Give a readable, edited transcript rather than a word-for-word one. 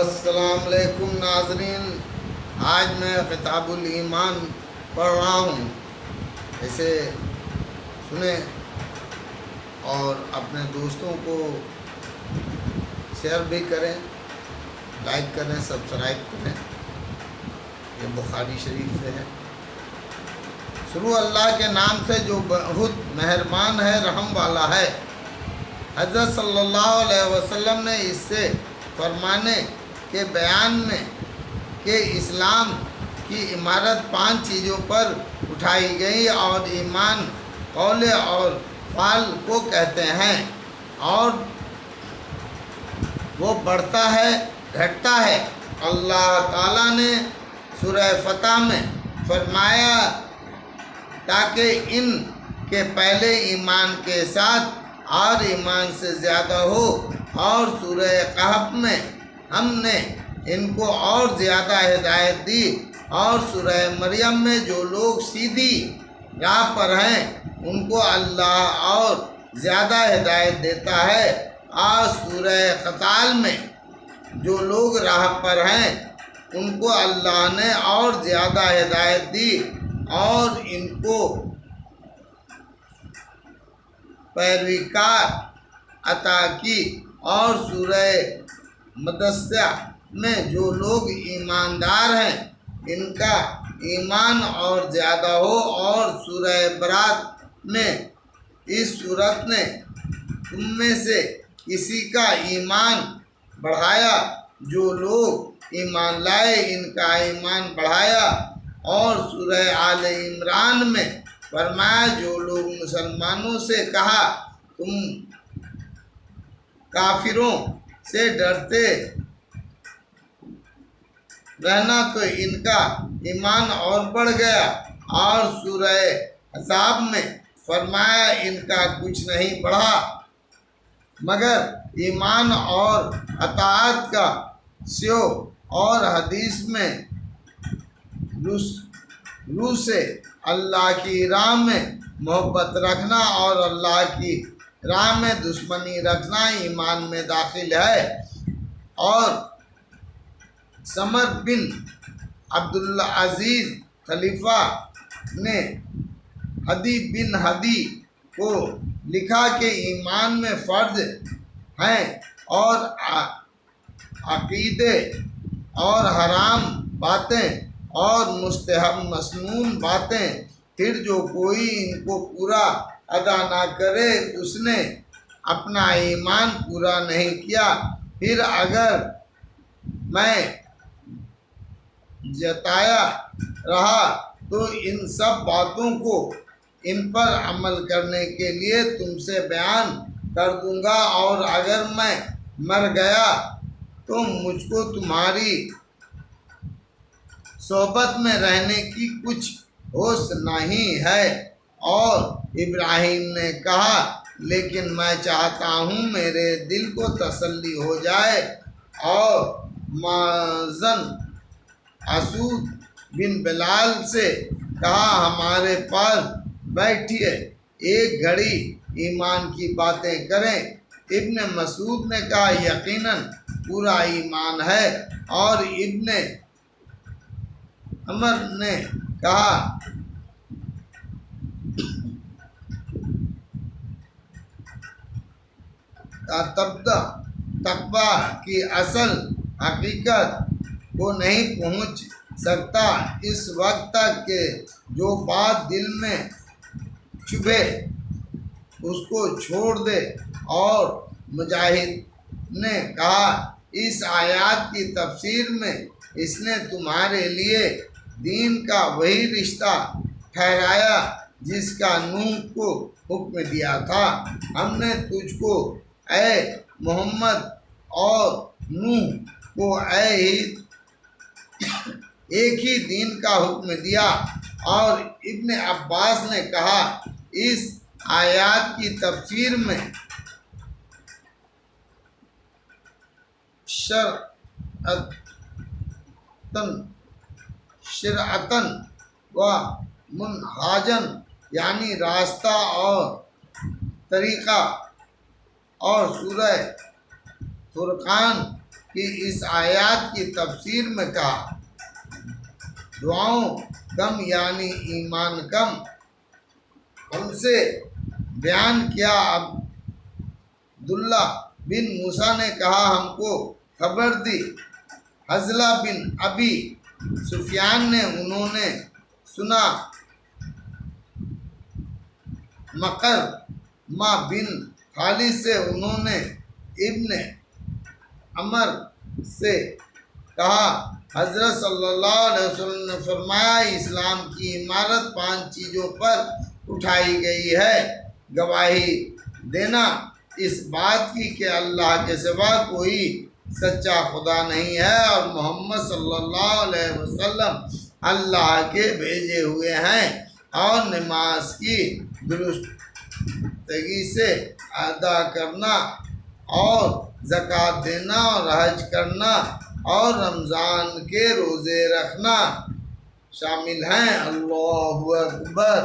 السلام علیکم ناظرین، آج میں کتاب الایمان پڑھ رہا ہوں، اسے سنیں اور اپنے دوستوں کو شیئر بھی کریں، لائک کریں، سبسکرائب کریں۔ یہ بخاری شریف سے ہے۔ شروع اللہ کے نام سے جو بہت مہربان ہے، رحم والا ہے۔ حضرت صلی اللہ علیہ وسلم نے اس سے فرمانے کے بیان میں کہ اسلام کی عمارت 5 چیزوں پر اٹھائی گئی، اور ایمان قول اور فعل کو کہتے ہیں، اور وہ بڑھتا ہے گھٹتا ہے۔ اللہ تعالیٰ نے سورہ فتح میں فرمایا تاکہ ان کے پہلے ایمان کے ساتھ اور ایمان سے زیادہ ہو، اور سورہ کہف میں ہم نے ان کو اور زیادہ ہدایت دی، اور سورہ مریم میں جو لوگ سیدھی راہ پر ہیں ان کو اللہ اور زیادہ ہدایت دیتا ہے، اور سورہ قتال میں جو لوگ راہ پر ہیں ان کو اللہ نے اور زیادہ ہدایت دی اور ان کو پیروکار عطا کی، اور سورہ مدثر میں جو لوگ ایماندار ہیں ان کا ایمان اور زیادہ ہو، اور سورہ برات میں اس صورت نے تم میں سے کسی کا ایمان بڑھایا، جو لوگ ایمان لائے ان کا ایمان بڑھایا، اور سورہ آل عمران میں فرمایا جو لوگ مسلمانوں سے کہا تم کافروں سے ڈرتے رہنا تو ان کا ایمان اور بڑھ گیا، اور سورہ احزاب میں فرمایا ان کا کچھ نہیں بڑھا مگر ایمان اور اطاعت کا سیو، اور حدیث میں روح سے اللہ کی راہ میں محبت رکھنا اور اللہ کی راہ میں دشمنی رکھنا ایمان میں داخل ہے۔ اور سمر بن عبدالعزیز خلیفہ نے ہدی بن ہدی کو لکھا کہ ایمان میں فرض ہیں اور عقیدے اور حرام باتیں اور مستحب مسنون باتیں، پھر جو کوئی ان کو پورا ادا نہ کرے اس نے اپنا ایمان پورا نہیں کیا۔ پھر اگر میں جتایا رہا تو ان سب باتوں کو ان پر عمل کرنے کے لیے تم سے بیان کر دوں گا، اور اگر میں مر گیا تو مجھ کو تمہاری صحبت میں رہنے کی کچھ ہوش نہیں ہے۔ اور ابراہیم نے کہا لیکن میں چاہتا ہوں میرے دل کو تسلی ہو جائے، اور مازن اسود بن بلال سے کہا ہمارے پاس بیٹھیے، ایک گھڑی ایمان کی باتیں کریں۔ ابن مسعود نے کہا یقیناً پورا ایمان ہے، اور ابن عمر نے کہا تقویٰ کی اصل حقیقت کو نہیں پہنچ سکتا اس وقت تک کہ جو بات دل میں چبھے اس کو چھوڑ دے۔ اور مجاہد نے کہا اس آیات کی تفسیر میں اس نے تمہارے لیے دین کا وہی رشتہ ٹھہرایا جس کا نوح کو حکم دیا تھا۔ ہم نے تجھ کو اے محمد اور نوح کو ایک ہی دین کا حکم دیا۔ اور ابن عباس نے کہا اس آیات کی تفسیر میں شرعتاً و منہاجاً یعنی راستہ اور طریقہ، اور سورہ فرقان کہ اس آیات کی تفسیر میں کہا دعاؤں کم یعنی ایمان کم. ان سے بیان کیا عبداللہ بن موسیٰ نے کہا ہم کو خبر دی حضلہ بن ابی سفیان نے انہوں نے سنا مکرمہ بن خالد سے انہوں نے ابن عمر سے کہا حضرت صلی اللہ علیہ وسلم نے فرمایا اسلام کی عمارت 5 چیزوں پر اٹھائی گئی ہے. گواہی دینا اس بات کی کہ اللہ کے سوا کوئی سچا خدا نہیں ہے اور محمد صلی اللہ علیہ وسلم اللہ کے بھیجے ہوئے ہیں، اور نماز کی درستگی سے ادا کرنا اور زکوٰۃ دینا اور حج کرنا اور رمضان کے روزے رکھنا شامل ہیں. اللہ اکبر.